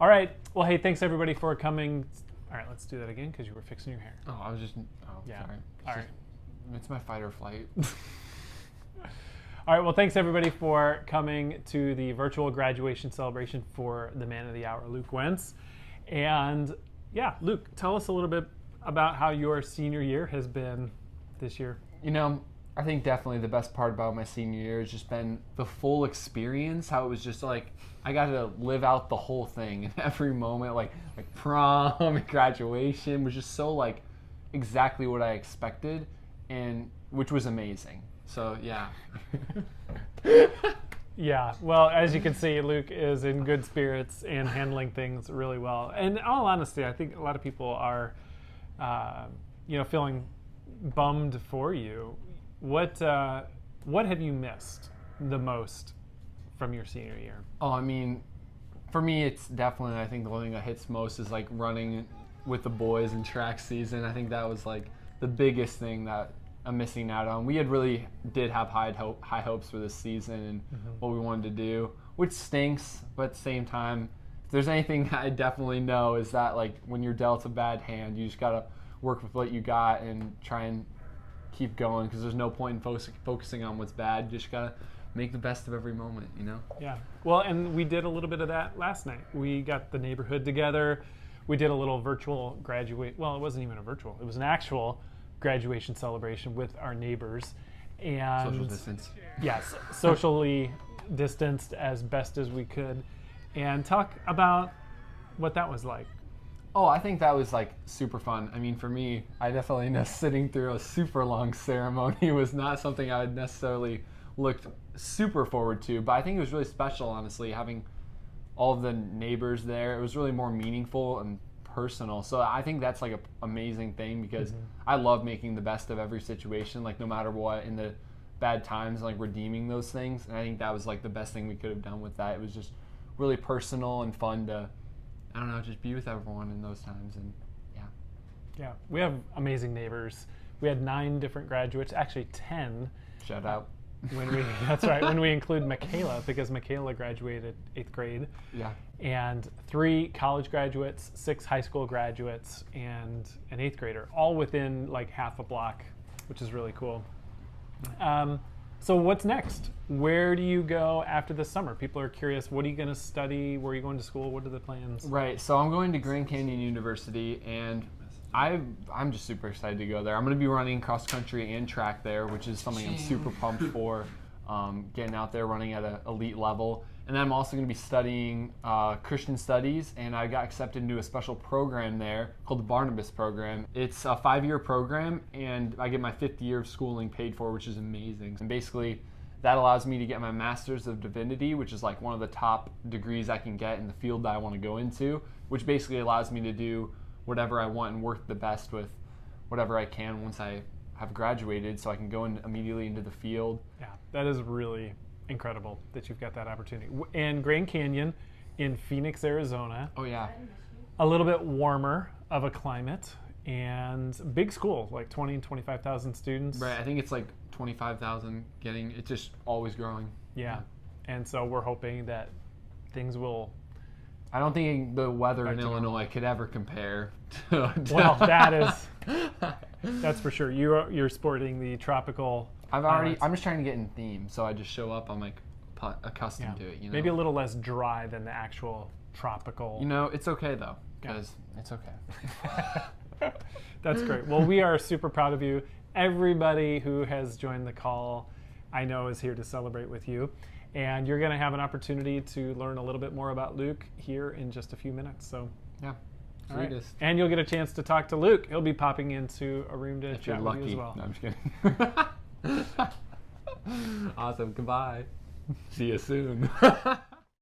All right. Well, hey, thanks everybody for coming. All right, let's do that again because you were fixing your hair. Oh, I was just. Oh, Yeah. sorry. All right. It's my fight or flight. All right. Well, thanks everybody for coming to the virtual graduation celebration for the Man of the Hour, Luke Wentz. And yeah, Luke, tell us a little bit about how your senior year has been this year. You know, I think definitely the best part about my senior year has just been the full experience. How it was just like I got to live out the whole thing in every moment. Like prom and graduation was just so like exactly what I expected, and which was amazing. So yeah. Yeah, well, as you can see, Luke is in good spirits and handling things really well. And in all honesty, I think a lot of people are, feeling bummed for you. What have you missed the most from your senior year? Oh, I mean, for me, it's definitely, I think the thing that hits most is like running with the boys in track season. I think that was like the biggest thing that I'm missing out on. We did have high hopes for this season and what we wanted to do, which stinks, but at the same time, if there's anything I definitely know is that like when you're dealt a bad hand, you just gotta work with what you got and try and keep going, because there's no point in focusing on what's bad. You just gotta make the best of every moment, you know? Yeah. Well, and we did a little bit of that last night. We got the neighborhood together. We did a little virtual well, it wasn't even a virtual. It was an actual graduation celebration with our neighbors. And Social distance. Yes, socially distanced as best as we could. And talk about what that was like. Oh, I think that was like super fun. I mean, for me, I definitely know sitting through a super long ceremony was not something I would necessarily looked super forward to, but I think it was really special, honestly, having all of the neighbors there. It was really more meaningful and personal. So I think that's like an amazing thing, because I love making the best of every situation, like no matter what, in the bad times, like redeeming those things. And I think that was like the best thing we could have done with that. It was just really personal and fun to, I don't know, just be with everyone in those times. And yeah, we have amazing neighbors. We had 9 different graduates, actually 10. Shout out. That's right, when we include Michaela, because Michaela graduated 8th grade. Yeah. And 3 college graduates, 6 high school graduates, and an 8th grader, all within like half a block, which is really cool. So what's next? Where do you go after the summer? People are curious, what are you going to study? Where are you going to school? What are the plans? Right, so I'm going to Grand Canyon University, and I'm just super excited to go there. I'm going to be running cross country and track there, which is something I'm super pumped for, getting out there running at an elite level. And then I'm also going to be studying Christian studies, and I got accepted into a special program there called the Barnabas program. It's a 5-year program, and I get my 5th year of schooling paid for, which is amazing. And basically, that allows me to get my Master's of Divinity, which is like one of the top degrees I can get in the field that I want to go into, which basically allows me to do whatever I want and work the best with whatever I can once I have graduated, so I can go immediately into the field. Yeah, that is really incredible that you've got that opportunity. And Grand Canyon in Phoenix, Arizona. Oh yeah. A little bit warmer of a climate and big school, like 20 and 25,000 students. Right, I think it's like 25,000 it's just always growing. Yeah. And so we're hoping that things will... I don't think the weather in Illinois could ever compare to Well, that's for sure. You're sporting the tropical... I'm just trying to get in theme, so I just show up, I'm like accustomed to it, you know. Maybe a little less dry than the actual tropical. You know, it's okay though, because it's okay. That's great. Well, we are super proud of you. Everybody who has joined the call, I know, is here to celebrate with you. And you're going to have an opportunity to learn a little bit more about Luke here in just a few minutes. So, yeah. All right. And you'll get a chance to talk to Luke. He'll be popping into a room to chat with you as well. No, I'm just kidding. Awesome. Goodbye. See you soon.